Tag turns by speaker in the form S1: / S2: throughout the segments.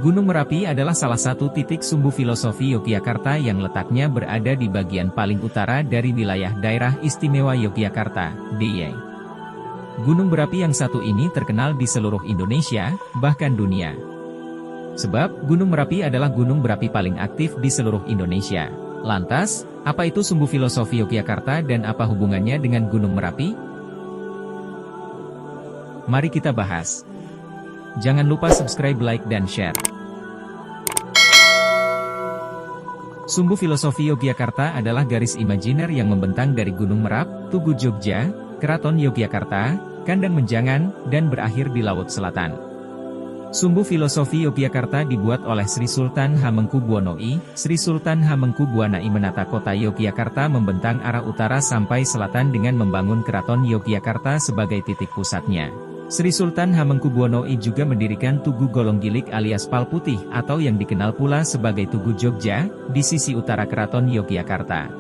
S1: Gunung Merapi adalah salah satu titik sumbu filosofi Yogyakarta yang letaknya berada di bagian paling utara dari wilayah Daerah Istimewa Yogyakarta, DIY. Gunung berapi yang satu ini terkenal di seluruh Indonesia, bahkan dunia. Sebab, Gunung Merapi adalah gunung berapi paling aktif di seluruh Indonesia. Lantas, apa itu sumbu filosofi Yogyakarta dan apa hubungannya dengan Gunung Merapi? Mari kita bahas. Jangan lupa subscribe, like, dan share. Sumbu filosofi Yogyakarta adalah garis imajiner yang membentang dari Gunung Merap, Tugu Jogja, Keraton Yogyakarta, Kandang Menjangan, dan berakhir di Laut Selatan. Sumbu filosofi Yogyakarta dibuat oleh Sri Sultan Hamengkubuwono I. Sri Sultan Hamengkubuwono I menata kota Yogyakarta membentang arah utara sampai selatan dengan membangun Keraton Yogyakarta sebagai titik pusatnya. Sri Sultan Hamengkubuwono I juga mendirikan Tugu Golonggilik alias Palputih atau yang dikenal pula sebagai Tugu Jogja, di sisi utara Keraton Yogyakarta.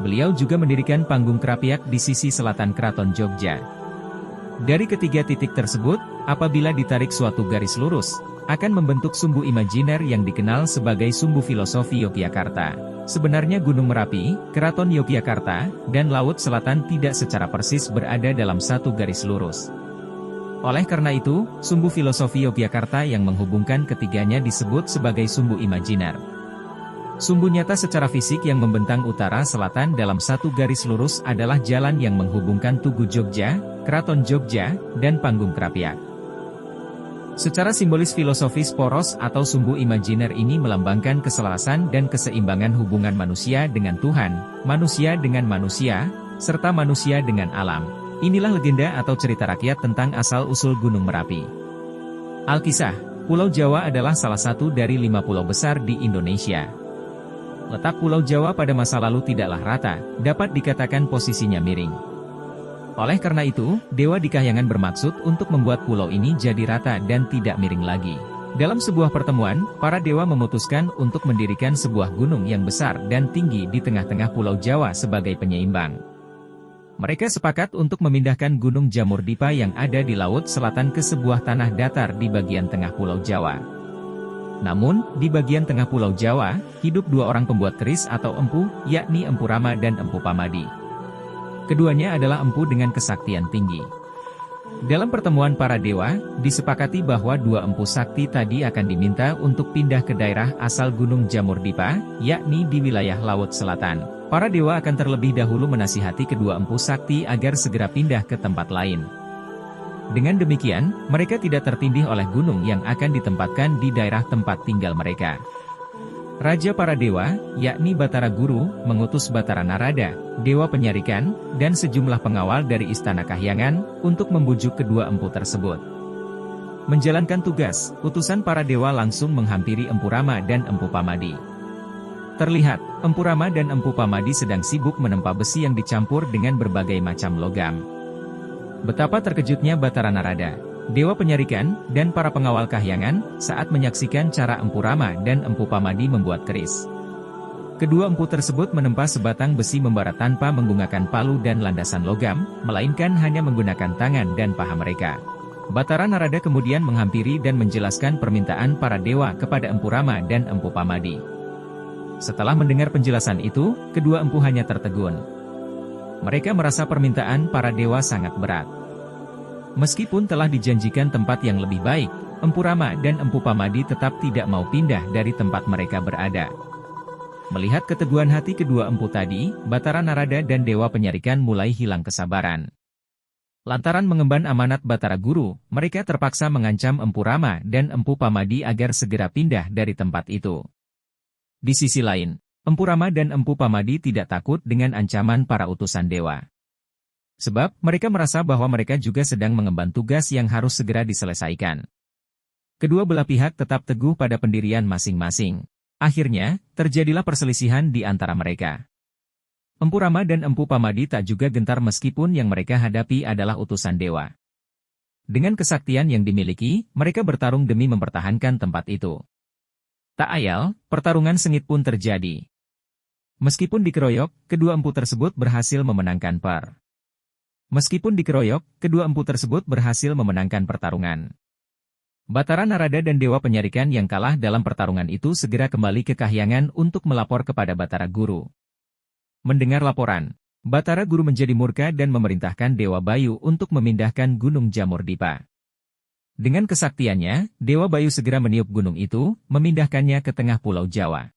S1: Beliau juga mendirikan Panggung Krapyak di sisi selatan Keraton Jogja. Dari ketiga titik tersebut, apabila ditarik suatu garis lurus, akan membentuk sumbu imajiner yang dikenal sebagai sumbu filosofi Yogyakarta. Sebenarnya Gunung Merapi, Keraton Yogyakarta, dan Laut Selatan tidak secara persis berada dalam satu garis lurus. Oleh karena itu, sumbu filosofi Yogyakarta yang menghubungkan ketiganya disebut sebagai sumbu imajiner. Sumbu nyata secara fisik yang membentang utara-selatan dalam satu garis lurus adalah jalan yang menghubungkan Tugu Jogja, Keraton Jogja, dan Panggung Krapyak. Secara simbolis filosofis poros atau sumbu imajiner ini melambangkan keselarasan dan keseimbangan hubungan manusia dengan Tuhan, manusia dengan manusia, serta manusia dengan alam. Inilah legenda atau cerita rakyat tentang asal-usul Gunung Merapi. Alkisah, Pulau Jawa adalah salah satu dari 5 pulau besar di Indonesia. Letak Pulau Jawa pada masa lalu tidaklah rata, dapat dikatakan posisinya miring. Oleh karena itu, Dewa di Kahyangan bermaksud untuk membuat pulau ini jadi rata dan tidak miring lagi. Dalam sebuah pertemuan, para dewa memutuskan untuk mendirikan sebuah gunung yang besar dan tinggi di tengah-tengah Pulau Jawa sebagai penyeimbang. Mereka sepakat untuk memindahkan Gunung Jamur-Dipa yang ada di Laut Selatan ke sebuah tanah datar di bagian tengah Pulau Jawa. Namun, di bagian tengah Pulau Jawa, hidup dua orang pembuat keris atau empu, yakni Empu Rama dan Empu Pamadi. Keduanya adalah empu dengan kesaktian tinggi. Dalam pertemuan para dewa, disepakati bahwa dua empu sakti tadi akan diminta untuk pindah ke daerah asal Gunung Jamur-Dipa, yakni di wilayah Laut Selatan. Para dewa akan terlebih dahulu menasihati kedua empu sakti agar segera pindah ke tempat lain. Dengan demikian, mereka tidak tertindih oleh gunung yang akan ditempatkan di daerah tempat tinggal mereka. Raja para dewa, yakni Batara Guru, mengutus Batara Narada, dewa penyarikan, dan sejumlah pengawal dari Istana Kahyangan, untuk membujuk kedua empu tersebut. Menjalankan tugas, utusan para dewa langsung menghampiri Empu Rama dan Empu Pamadi. Terlihat, Empu Rama dan Empu Pamadi sedang sibuk menempa besi yang dicampur dengan berbagai macam logam. Betapa terkejutnya Batara Narada, dewa penyarikan, dan para pengawal Kahyangan, saat menyaksikan cara Empu Rama dan Empu Pamadi membuat keris. Kedua empu tersebut menempa sebatang besi membara tanpa menggunakan palu dan landasan logam, melainkan hanya menggunakan tangan dan paha mereka. Batara Narada kemudian menghampiri dan menjelaskan permintaan para dewa kepada Empu Rama dan Empu Pamadi. Setelah mendengar penjelasan itu, kedua empu hanya tertegun. Mereka merasa permintaan para dewa sangat berat. Meskipun telah dijanjikan tempat yang lebih baik, Empu Rama dan Empu Pamadi tetap tidak mau pindah dari tempat mereka berada. Melihat keteguhan hati kedua empu tadi, Batara Narada dan Dewa Penyarikan mulai hilang kesabaran. Lantaran mengemban amanat Batara Guru, mereka terpaksa mengancam Empu Rama dan Empu Pamadi agar segera pindah dari tempat itu. Di sisi lain, Empu Rama dan Empu Pamadi tidak takut dengan ancaman para utusan dewa. Sebab, mereka merasa bahwa mereka juga sedang mengemban tugas yang harus segera diselesaikan. Kedua belah pihak tetap teguh pada pendirian masing-masing. Akhirnya, terjadilah perselisihan di antara mereka. Empu Rama dan Empu Pamadi tak juga gentar meskipun yang mereka hadapi adalah utusan dewa. Dengan kesaktian yang dimiliki, mereka bertarung demi mempertahankan tempat itu. Tak ayal, pertarungan sengit pun terjadi. Meskipun dikeroyok, kedua empu tersebut berhasil memenangkan pertarungan. Batara Narada dan Dewa Penyarikan yang kalah dalam pertarungan itu segera kembali ke Kahyangan untuk melapor kepada Batara Guru. Mendengar laporan, Batara Guru menjadi murka dan memerintahkan Dewa Bayu untuk memindahkan Gunung Jamurdipa. Dengan kesaktiannya, Dewa Bayu segera meniup gunung itu, memindahkannya ke tengah Pulau Jawa.